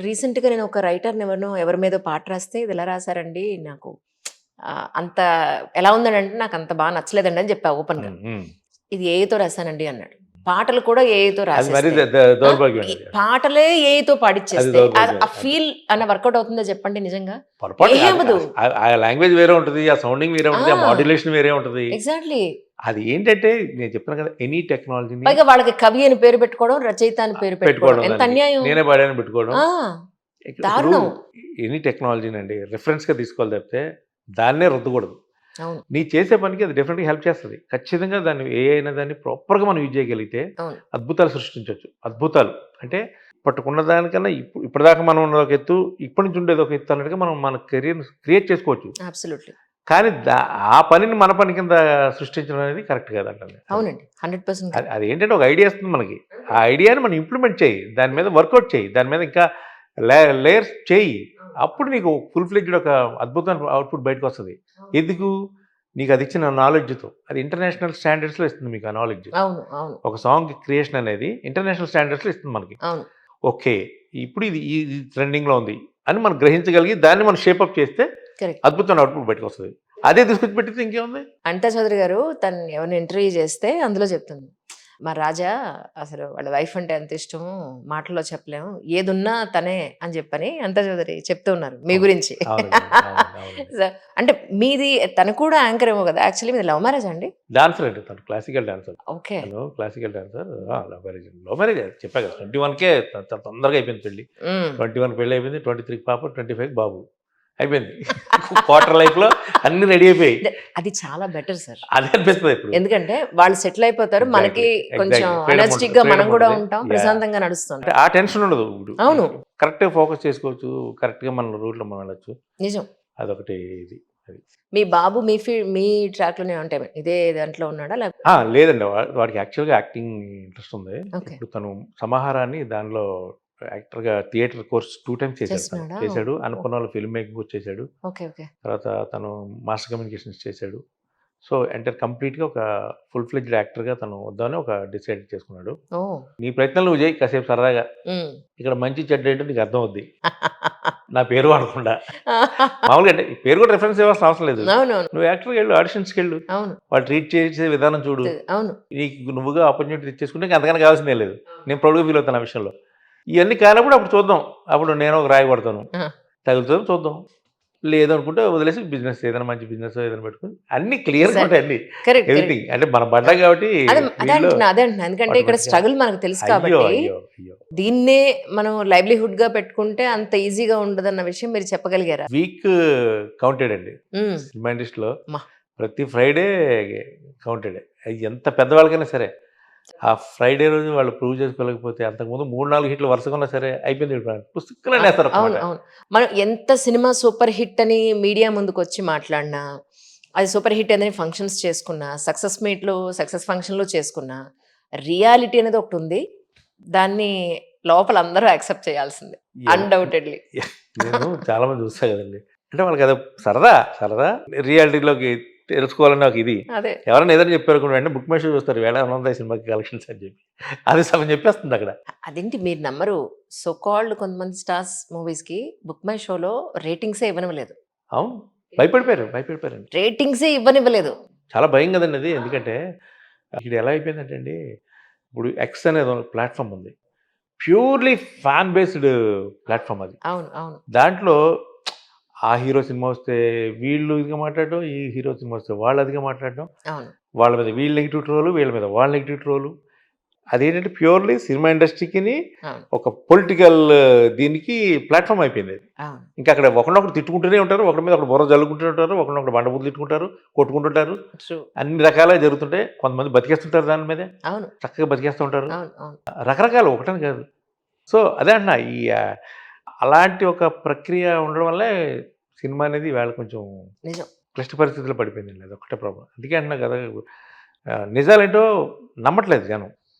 రీసెంట్‌గా నేను ఒక రైటర్‌ని ఎవరి మీదో పాట రాస్తే, "ఇది ఇలా రాసారండి నాకు అంత ఎలా ఉందనంటే నాకంత బా నచ్చలేదండి" అని చెప్పా ఓపెన్‌గా. హ్మ్. హ్మ్. "ఇది ఏఐతో రాసానండి" అన్నాడు. పాటలు కూడా ఏఐతో అది మరీ రాసేస్తే ఆ! దౌర్భాగ్యం ఈ అండి అది. పాటలే ఏఐతో అది పాడిచ్చేస్తే దౌర్భాగ్యం. ఆ ఫీల్ అన్న వర్కౌట్ అవుతుందో చెప్పండి నిజంగా? పొరపాటు ఏం అది అవ్వదు. ఆ లాంగ్వేజ్ వేరే ఉంటది. ఆ సౌండింగ్ వేరే ఉంటది. ఆ ఆ! మాడ్యులేషన్ వేరే ఉంటది. ఎగ్జాక్ట్‌లీ. అది ఏంటంటే నేను చెప్తున్నాను కదా! ఎనీ టెక్నాలజీని పైగా వాళ్ళకి కవి అని పేరు పెట్టుకోవడం, రచయిత అని పేరు పెట్టుకోవడం. పెట్టుకోవడం ఎంత దానికి. అన్యాయం. నేనే పాడానని పెట్టుకోవడం. ఆ! ఇప్పుడు దారుణం. ఎనీ టెక్నాలజీనండి రిఫరెన్స్‌గా తీసుకోవాలి తప్పితే దాన్నే రుద్దకూడదు. అవును. నీ చేసే పనికి అది డెఫినెట్‌గా హెల్ప్ చేస్తది. ఖచ్చితంగా దాన్ని ఏఐ అనే దాన్ని ప్రాపర్‌గా మనం యూజ్ చేయగలిగితే అవును. అద్భుతాలు సృష్టించొచ్చు. అద్భుతాలు. అంటే ఇప్పటికున్న దానికన్నా ఇప్పటిదాకా మనం ఉన్నది ఒక ఎత్తు, ఇప్పటి నుంచి ఉండేది ఒక ఎత్తు అన్నట్టుగా మనం మన కెరియర్‌ని క్రియేట్ చేసుకోవచ్చు. అబ్సల్యూట్‌లీ. కానీ ఆ పనిని మన పని కింద సృష్టించడం అనేది కరెక్ట్ కాదంటాను. అది. అవునండి. 100% అది కరెక్ట్. అదేంటంటే ఒక ఐడియా ఇస్తుంది మనకి. ఆ ఐడియాని మనం ఇంప్లిమెంట్ చెయ్యి. దాని మీద వర్కౌట్ చెయ్యి. దాని మీద ఇంకా లేయర్స్ చెయ్యి. అప్పుడు నీకు ఫుల్ ఫ్లెడ్జ్డ్ ఒక అద్భుతమైన అవుట్‌పుట్ బయటకొస్తది. ఎందుకు? నీకదిచ్చిన నాలెడ్జ్‌తో. అది ఇంటర్నేషనల్ స్టాండర్డ్స్‌లో ఇస్తుంది మీకు ఆ నాలెడ్జ్. అవును. అవును. ఒక సాంగ్ క్రియేషన్ అనేది ఇంటర్నేషనల్ స్టాండర్డ్స్‌లో ఇస్తుంది మనకి. అవును. ఓకే. ఇప్పుడు ఇది ట్రెండింగ్‌లో ఉంది అని మనం గ్రహించగలిగి దాన్ని మనం షేప్ అప్ చేస్తే కరెక్ట్. అద్భుతమైన అవుట్‌పుట్ బయటకొస్తది. అదే తీసుకొచ్చి పెట్టితే ఇంకేముంది? అనితా చౌదరి గారు తనని ఎవరిని ఇంటర్వ్యూ చేస్తే అందులో చెప్తుంది. మా రాజా అసలు వాళ్ళ వైఫ్ అంటే ఎంత ఇష్టమో మాటల్లో చెప్పలేము. ఏదున్నా తనే అని చెప్పని అనితా చౌదరి చెప్తూ ఉన్నారు మీ అవును. గురించి. అవునండి. అవునండి. అవునండి. సో, అంటే మీది తను కూడా యాంకర్ ఏమో కదా! యాక్చువల్లీ మీది లవ్ మ్యారేజా అండి? డాన్సర్ అండి తను. Classical dancer. ఓకే. తను క్లాసికల్ డాన్సర్. లవ్ మ్యారేజ్ అండి. లవ్ మ్యారేజే చెప్పా కదా! 21కే చాలా తొందరగా అయిపోయింది పెళ్లి. హ్మ్. 21 పెళ్లయిపోయింది. 23కి పాప, 25కి బాబు. అయిపోయింది. క్వార్టర్ లైఫ్‌లో అన్నీ రెడీ అయిపోయాయి. ద అది చాలా బెటర్ సార్. అదే అనిపిస్తది ఇప్పుడు. ఎందుకంటే వాళ్ళు సెటిల్ అయిపోతారు. మనకి ఎగ్జాక్ట్‌లీ. కొంచెం ఎగ్జాక్ట్‌లీ. ఫ్రీడమ్ ఉంటది. ఎనర్జిటిక్‌గా మనం ఫ్రీడమ్ కూడా ఉంటది. ఉంటాం. యాహ్! ప్రశాంతంగా నడుస్తుంది. అంటే ఆ టెన్షన్ ఉండదు. ఇప్పుడు అవును. కరెక్ట్‌గా ఫోకస్ చేసుకోవచ్చు. కరెక్ట్‌గా మన రూట్‌లో మనం వెళ్ళొచ్చు. నిజం. అదొకటి ఇది. అది. మీ బాబు మీ ట్రాక్‌లోనే అంటే ఇదే దాంట్లో ఉన్నాడా? లేదండి. వాడికి యాక్చువల్‌గా యాక్టింగ్ ఇంట్రెస్ట్ ఉంది. ఓకే. ఇప్పుడు తను 'సమాహారాన్ని' దానిలో యాక్టర్‌గా థియేటర్ కోర్స్ 2 టైమ్స్ చేశాడు తను. చేస్తున్నాడా? చేశాడు. ఓహ్! అన్నపూర్ణలో ఫిల్మ్ మేకింగ్ కూడా చేశాడు. ఓకే. ఓకే. తర్వాత తను మాస్ కమ్యూనికేషన్స్ చేశాడు. సో, కంప్లీట్‌గా ఒక ఫుల్ ఫ్లెడ్జ్డ్ యాక్టర్‌గా తను వద్దామని ఒక డిసైడ్ చేసుకున్నాడు. ఓహ్! నీ ప్రయత్నం నువ్వు చెయ్యి కాసేపు సరదాగా. హ్మ్. ఇక్కడ మంచి చెడ్డ ఏంటో నీకు అర్థమవుద్ది. నా పేరు వాడకుండా. మామూలుగా అంటే ఈ పేరు కూడా రిఫరెన్స్ ఇవ్వాల్సిన అవసరం లేదు. అవునవును. నువ్వు యాక్టర్‌గా ఎళ్ళు ఆడిషన్స్‌కెళ్ళు. అవును. వాళ్ళు ట్రీట్ చేసే విధానం చూడు. అవును. నీకు నువ్వుగా ఆపర్చునిటీ తెచ్చేసుకుంటే ఇంక అంతకన్నా కావాల్సిందేం లేదు. నేను ప్రౌడ్‌గా ఫీల్ అవుతాను ఆ విషయంలో. ఇయన్నీ కానప్పుడు అప్పుడు చూద్దాం. అప్పుడు నేను ఒక రాయి కొడతాను. ఆ! తగులుతదో చూద్దాం. లేదనుకుంటే వదిలేసి బిజినెస్ ఏదైనా మంచి బిజినెస్ ఏదైనా పెట్టుకొని అన్నీ క్లియర్‌గా సరే. ఉంటాయి అన్నీ. కరెక్ట్. కరెక్ట్. ఎవ్రీథింగ్. అంటే మనం పడ్డాం కాబట్టి ఫీల్డ్‌లో అదే అంటున్నా. ఎందుకంటే ఇక్కడ ఆటోమేటిక్‌గా స్ట్రగుల్ మనకు తెలుసు అయ్యో! కాబట్టి, అయ్యో! అయ్యో! దీన్నే మనం లైవ్లీహుడ్‌గా పెట్టుకుంటే అంత ఈజీగా ఉండదన్న విషయం మీరు చెప్పగలిగారా? వీక్ కౌంటెడ్ అండి. హ్మ్. సినిమా ఇండస్ట్రీలో అమ్మా! ప్రతి ఫ్రైడే కౌంటెడే. అది ఎంత పెద్దవాళ్ళకైనా సరే. ఆ ఫ్రైడే రోజు వాళ్ళు ప్రూవ్ చేసుకోలేకపోతే అంతకుముందు 3, 4 హిట్‌లు వరుసగా ఉన్నా సరే అయిపోయింది పుసుక్కున ఒక మాట. అవును. అవును. మనం ఎంత సినిమా సూపర్ హిట్ అని మీడియా ముందుకొచ్చి మాట్లాడినా, అది సూపర్ హిట్ అని ఫంక్షన్స్ చేసుకున్నా, సక్సెస్ ఫంక్షన్‌లు చేసుకున్నా, రియాలిటీ అనేది ఒకటుంది. దాన్ని లోపల అందరూ యాక్సెప్ట్ చేయాల్సిందే. ఎవ అన్‌డౌటెడ్‌లీ. నేను చాలా మంది చూస్తా కదండీ. అంటే వాళ్ళకదో సరదా, సరదా రియాలిటీలోకి తెలుసుకోవాలని ఒక ఇది. అదే. ఎవరైనా ఏదైనా చెప్పారనుకోండి వెంటనే బుక్ మై షో చూస్తారు. ఈవేళ ఏమన్నా ఉందా ఈ సినిమాకి కలెక్షన్స్ అని చెప్పి. అది సగం చెప్పేస్తుందక్కడ. అదేంటి మీరు నమ్మరు. సో కాల్డ్ కొంతమంది స్టార్స్ మూవీస్‌కి బుక్ మై షోలో రేటింగ్సే ఇవ్వనివ్వలేదు. అవును. భయపడిపోయారు. భయపడిపోయారండి. రేటింగ్సే ఇవ్వనివ్వలేదు. చాలా భయం కదండీ అది. ఎందుకంటే ఇక్కడ ఎలా అయిపోయిందంటే అండి, ఇప్పుడు ఎక్స్ అనేది ఒక ప్లాట్‌ఫార్మ్ ఉంది. ప్యూర్‌లీ ఫ్యాన్ బేస్డ్ ప్లాట్‌ఫార్మ్ అది. అవును. అవును. దాంట్లో ఆ హీరో సినిమా వస్తే వీళ్ళు ఇదిగా మాట్లాడడం, ఈ హీరో సినిమా వస్తే వాళ్ళు అదిగా మాట్లాడడం. అవును. వాళ్ళ మీద వీళ్ళు నెగెటివ్ ట్రోలు, వీళ్ళ మీద వాళ్ళు నెగెటివ్ ట్రోలు. అదేంటంటే ప్యూర్‌లీ సినిమా ఇండస్ట్రీకిని అవును. ఒక పొలిటికల్ దీనికి ప్లాట్‌ఫార్మ్ అయిపోయిందది. అవును. ఇంకా అక్కడ ఒకడినొకడు తిట్టుకుంటూనే ఉంటారు. ఒకడి మీద ఒకడు బుర్ర జల్లుకుంటూనే ఉంటారు. ఒకడినొకడు బండబూతులు తిట్టుకుంటారు, కొట్టుకుంటుంటారు. ట్రూ. అన్ని రకాలుగా జరుగుతుంటాయి. కొంతమంది బతికేస్తుంటారు దాని మీదే. అవును. చక్కగా బతికేస్తూ ఉంటారు. అవును. అవును. రకరకాలు ఒకటని కాదు. సో, అదే అంటున్నా అలాంటి ఒక ప్రక్రియ ఉండడం వల్లే సినిమా అనేది ఈవేళ కొంచెం నిజం. క్లిష్ట పరిస్థితిలో పడిపోయిందండి. అదొక్కటే ప్రాబ్లమ్. అందుకే అంటున్నా కదా! నిజాలేంటో నమ్మట్లేదు జనం.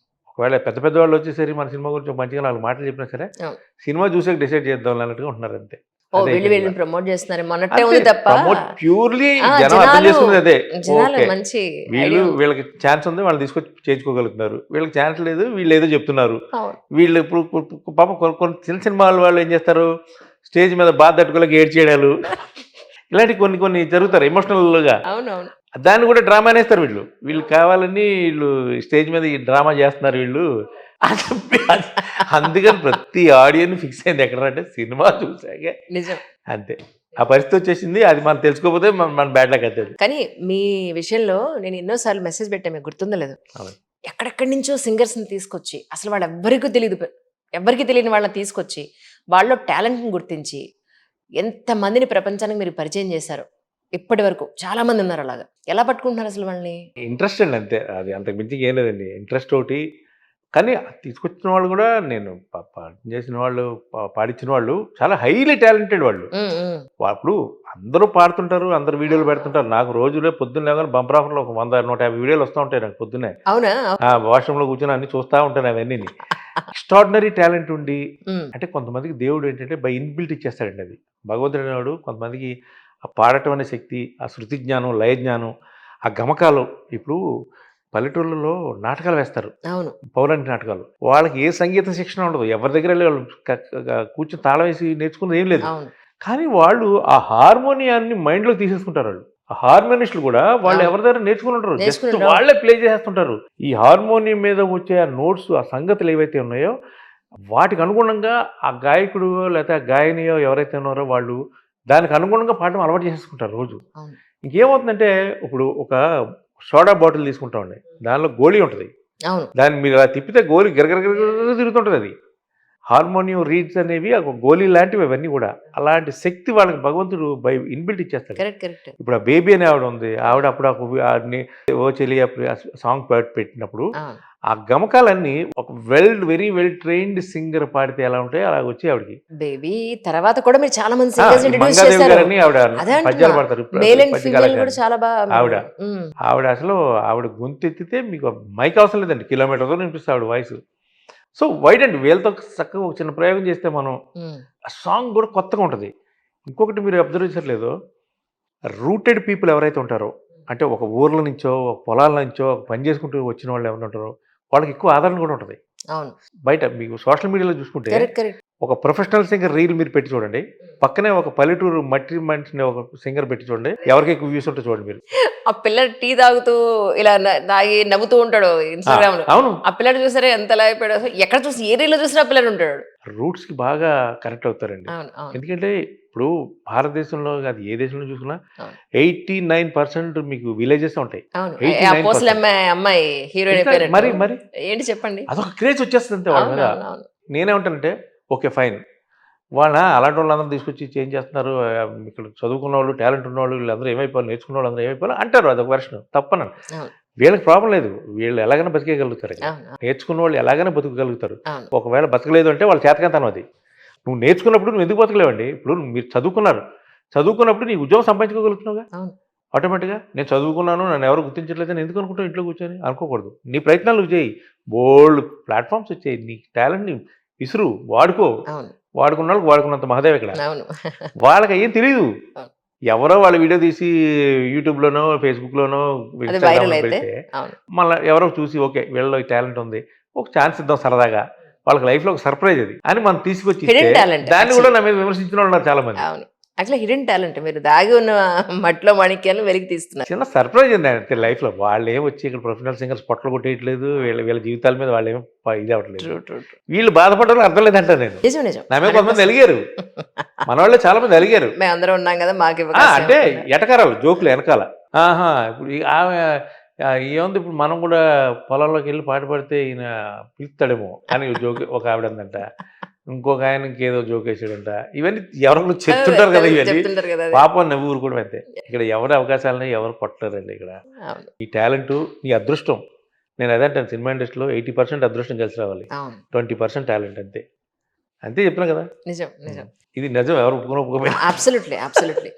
ఒకవేళ పెద్ద పెద్దవాళ్ళు వచ్చేసరి మన సినిమా గురించి మంచిగా 4 మాటలు చెప్పినా సరే, అవును. సినిమా చూసాక డిసైడ్ చేద్దాంలే అన్నట్టుగా ఉంటున్నారు అంతే. ఓ అదే వీళ్ళు ఇక్కడ వీళ్ళని ప్రమోట్ చేస్తున్నారు మొన్నట్టే అంతే ఉంది తప్ప ప్రమోట్ ప్యూర్లీ ఆ, జనం అర్థం జనాలు చేసుకునేది అదే. జనాలు ఓకే మంచి వీళ్ళు ఐడియా ఉంది. వీళ్ళకి ఛాన్స్ ఉంది వాళ్ళు తీసుకొచ్చి చేయించుకోగలుగుతున్నారు, వీళ్ళకి ఛాన్స్ లేదు వీళ్ళు ఏదో చెప్తున్నారు. అవును వీళ్ళు ఇప్పుడు పాపం కొన్ని కొన్ని చిన్న సినిమాల వాళ్ళు ఏం చేస్తారు, స్టేజ్ మీద బాధ తట్టుకోలేక ఏడ్చేయడాలు ఇలాంటి కొన్ని కొన్ని జరుగుతారు ఎమోషనల్గా. అవునవును దాన్ని కూడా డ్రామా అనేస్తారు వీళ్ళు. వీళ్ళు కావాలని వీళ్ళు స్టేజ్ మీద ఈ డ్రామా చేస్తున్నారు వీళ్ళు అని చెప్పి అందుకని ప్రతి ఆడియన్ ఫిక్స్ అయింది ఎక్కడంటే సినిమా చూసాకే నిజం. అంతే. ఆ పరిస్థితి వచ్చేసింది. అది మనం తెలుసుకోకపోతే మన బ్యాడ్ లక్ అవుతుంది. కానీ మీ విషయంలో నేను ఎన్నోసార్లు మెసేజ్ పెట్టాను, మీకు గుర్తుందో లేదు, అవును. ఎక్కడెక్కడి నుంచో సింగర్స్ని తీసుకొచ్చి అసలు వాళ్ళు ఎవ్వరికీ తెలియదు, ఎవ్వరికి తెలియని వాళ్ళని తీసుకొచ్చి వాళ్ళలో టాలెంట్ని గుర్తించి ఎంతమందిని ప్రపంచానికి మీరు పరిచయం చేశారు. ఇప్పటి వరకు చాలా మంది ఉన్నారు అలాగా. ఎలా పట్టుకుంటున్నారు అసలు వాళ్ళని? ఇంట్రెస్ట్ అండి అంతే. అది అంతకు మించి ఏం లేదండి. ఇంట్రెస్ట్ ఒకటి. కానీ తీసుకొచ్చిన వాళ్ళు కూడా నేను పాటలు చేసిన వాళ్ళు, పాడించిన వాళ్ళు చాలా హైలీ టాలెంటెడ్ వాళ్ళు. ఉమ్, ఉమ్. అప్పుడు అందరూ పాడుతుంటారు, అందరు వీడియోలు పెడుతుంటారు. నాకు రోజులే పొద్దున్న లేవగానే బంపర్ ఆఫర్లో ఒక 100-150 వీడియోలు వస్తూ ఉంటాయి నాకు పొద్దున్నే. అవునా? వాష్రూమ్లో కూర్చొని అన్ని చూస్తూ ఉంటాను అవన్నీ. ఎక్స్ట్రాడినరీ టాలెంట్ ఉండి ఉమ్, అంటే కొంతమందికి దేవుడు ఏంటంటే బై ఇన్బిల్ట్ ఇచ్చేస్తాడండి అది. భగవంతుడు అనేవాడు కొంతమందికి ఆ పాడటం అనే శక్తి, ఆ శృతి జ్ఞానం, లయ జ్ఞానం, ఆ గమకాలు. ఇప్పుడు పల్లెటూళ్ళలో నాటకాలు వేస్తారు, అవును పౌరాణిక నాటకాలు. వాళ్ళకి ఏ సంగీత శిక్షణ ఉండదు, ఎవరి దగ్గర వెళ్ళి వాళ్ళు కూర్చొని తాళం వేసి నేర్చుకున్నది ఏం లేదు. అవును కానీ వాళ్ళు ఆ హార్మోనియాన్ని మైండ్లో తీసేసుకుంటారు. వాళ్ళు ఆ హార్మోనిస్టులు కూడా వాళ్ళు అవును. ఎవరి దగ్గర నేర్చుకుని ఉంటారు, జస్ట్ నేర్చుకుని ఉండరు. వాళ్ళే ప్లే చేసేస్తుంటారు. ఈ హార్మోనియం మీద వచ్చే ఆ నోట్స్, ఆ సంగతులు ఏవైతే ఉన్నాయో వాటికి అనుగుణంగా ఆ గాయకుడు లేకపోతే ఆ గాయనియో ఎవరైతే ఉన్నారో వాళ్ళు దానికి అనుగుణంగా పాడడం అలవాటు చేసేసుకుంటారు రోజు. అవును ఇంకేమవుతుందంటే ఇప్పుడు ఒక సోడా బాటిల్ తీసుకుంటామండి, దానిలో గోళీ ఉంటుంది. అవును దాన్ని మీరు అలా తిప్పితే గోళీ గిరగిర తిరుగుతుంటుంది. అది హార్మోనియం రీడ్స్ అనేవి ఒక గోళీ లాంటివి అవన్నీ కూడా. అలాంటి శక్తి వాళ్ళకి భగవంతుడు బై ఇన్బిల్ట్ ఇచ్చేస్తాడు. Correct correct. ఇప్పుడు ఆ బేబీ అనే ఆవిడ ఉంది, ఆవిడ అప్పుడు ఓ చెలి సాంగ్ పెట్టినప్పుడు ఆ గమకాలన్నీ ఒక వెరీ వెల్ ట్రైన్డ్ సింగర్ పాడితే ఎలా ఉంటాయి అలా వచ్చి ఆవిడకి. బేబీ తర్వాత కూడా మీరు చాలా మంది ఆ, సింగర్స్ ఈ ఇంట్రడ్యూస్ మంగాదేవి చేశారు. గారని ఆవిడ అదే పద్యాలు అంటున్నా, పాడతారు. మేల్ అండ్ పద్య ఫీమేల్ కూడా కళాకారిణి చాలా బాగా ఆవిడ. ఉమ్, ఆవిడ అసలు ఆవిడ గొంతు ఎత్తితే మీకు మైక్ అవసరం లేదండి, కిలోమీటర్ దూరం వినిపిస్తుంది ఆవిడ వాయిస్. సో వైడ్ అండి, వీళ్ళతో చక్కగా ఒక చిన్న ప్రయోగం చేస్తే మనం ఉమ్, ఆ సాంగ్ కూడా కొత్తగా ఉంటుంది. ఇంకొకటి మీరు అబ్జర్వ్ చేసట్లేదు, రూటెడ్ పీపుల్ ఎవరైతే ఉంటారో, అంటే ఒక ఊర్ల నుంచో ఒక పొలాల నుంచో ఒక పని చేసుకుంటూ వచ్చిన వాళ్ళు ఎవరైనా ఉంటారో వాళ్ళకి ఎక్కువ ఆదరణ కూడా ఉంటుంది. అవును బయట మీకు సోషల్ మీడియాలో చూసుకుంటే కరెక్ట్ కరెక్ట్. ఒక ప్రొఫెషనల్ సింగర్ రీల్ మీరు పెట్టి చూడండి, పక్కనే ఒక పల్లెటూరు మట్టి మనిషిని ఒక సింగర్ పెట్టి చూడండి, ఎవరికి ఎక్కువ వ్యూస్ ఉంటే చూడండి మీరు. ఆ పిల్లడు టీ తాగుతూ ఇలా తాగి నవ్వుతూ ఉంటాడు ఇన్స్టాగ్రామ్ లో. అవును, ఆ పిల్లడు చూసారా ఎంత ఎలా అయిపోయాడు, అసలు ఎక్కడ చూసి ఏ రీల్లో చూసినా పిల్లడు ఉంటాడు. రూట్స్కి బాగా కనెక్ట్ అవుతారండి. అవును అవును ఎందుకంటే ఇప్పుడు భారతదేశంలో కాదు ఏ దేశంలో చూసుకున్నా అవును. 89% మీకు విలేజెస్ ఉంటాయి. అవును. ఆ 89%. పోస్టుల అమ్మాయి హీరోయిన్ మరి అయిపోయారు. మరి ఏంటి చెప్పండి. అదొక క్రేజ్ వచ్చేస్తుంది అంతే వాళ్ళ అవును మీద. అవును అవును నేనేమంటానంటే ఓకే ఫైన్, వాళ్ళ అలాంటి వాళ్ళందరూ తీసుకొచ్చి చేంజ్ చేస్తున్నారు, ఇక్కడ చదువుకున్న వాళ్ళు, టాలెంట్ ఉన్నవాళ్ళు, వీళ్ళందరూ ఏమైపోవాలి, నేర్చుకున్న వాళ్ళు అందరూ ఏమైపోవాలి అంటారు, అదొక వెర్షన్, తప్పనను. అవును వీళ్ళకి ప్రాబ్లం లేదు, వీళ్ళు ఎలాగైనా బతికేయగలుగుతారు. అవును నేర్చుకున్న వాళ్ళు ఎలాగైనా బతకగలుగుతారు. అవును ఒకవేళ బతకలేదు అంటే వాళ్ళ చేతకంతనం అది. నువ్వు నేర్చుకున్నప్పుడు నువ్వు ఎందుకు బతకలేవండి? ఇప్పుడు మీరు చదువుకున్నారు, చదువుకున్నప్పుడు నీ ఉద్యోగం సంపాదించుకోగలుగుతున్నావుగా అవును ఆటోమేటిక్గా. నేను చదువుకున్నాను, నన్ను ఎవరు గుర్తించట్లేదు అని ఎందుకు అనుకుంటావు ఇంట్లో కూర్చొని? అనుకోకూడదు. నీ ప్రయత్నాలు నువ్వు చేయి, బోల్డ్ ప్లాట్ఫామ్స్ వచ్చాయి, నీ టాలెంట్ని విసురు, వాడుకో. అవును వాడుకున్న వాళ్ళకి వాడుకున్నంత మహదేవ్ ఇక్కడ. అవును వాళ్ళకి ఏం తెలియదు, అవును. ఎవరో వాళ్ళ వీడియో తీసి యూట్యూబ్లోనో ఫేస్బుక్లోనో అది వైరల్ ఇన్స్టాగ్రామ్లో అయితే పెడితే అవును మళ్ళీ ఎవరో చూసి ఓకే వీళ్ళలో ఈ టాలెంట్ ఉంది, ఒక ఛాన్స్ ఇద్దాం సరదాగా, వాళ్ళకి లైఫ్లో ఒక సర్ప్రైజ్ అది అని మనం తీసుకొచ్చి ఇస్తే హిడెన్ టాలెంట్ దాన్ని కూడా నా మీద విమర్శించిన వాళ్ళు ఉన్నారు చాలా మంది. అవును అట్లా హిడెన్ టాలెంట్ మీరు దాగి ఉన్న మట్టిలో మాణిక్యాలను వెలికి తీస్తున్నారు. చిన్న సర్ప్రైజ్ ఉంది అంతే లైఫ్లో. వాళ్ళు ఏం వచ్చి ఇక్కడ ప్రొఫెషనల్ సింగర్స్ పొట్టలు కొట్టేయట్లేదు, వీళ్ళ జీవితాల మీద వాళ్ళు ఏం ఇది అవ్వట్లేదు. True true true. వీళ్ళు బాధపడడం అర్థం లేదంట నేను. నిజం నిజం. నా మీద కొంతమంది అలిగారు, మన వాళ్ళే చాలా మంది అలిగారు. మేము అందరం ఉన్నాం కదా మాకు అంటే ఎటకారాలు, జోకులు వెనకాల. ఆహా ఇప్పుడు ఆమె ఏముంది, ఇప్పుడు మనం కూడా పొలంలోకి వెళ్ళి పాట పడితే ఈయన పిలుస్తాడేమో అని జోక్ ఒక ఆవిడ అందంట, ఇంకొక ఆయనకి ఏదో జోక్ వేసాడంట. ఇవన్నీ ఎవరో చెప్తుంటారు కదా, ఇవన్నీ చెప్తుంటారు కదా అది. పాపం నవ్వు ఊరుకోవడం అంతే. ఇక్కడ ఎవరి అవకాశాలని ఎవరు కొట్టలేరండి. ఇక్కడ అవును ఈ టాలెంట్ నీ అదృష్టం. నేను అదే అంటాను, సినిమా ఇండస్ట్రీలో 80% అదృష్టం కలిసి రావాలి, అవును 20% టాలెంట్ అంతే. అంతే చెప్తున్నా కదా, నిజం నిజం. ఇది నిజం, ఎవరు ఒప్పుకోకపోయినా. Absolutely absolutely.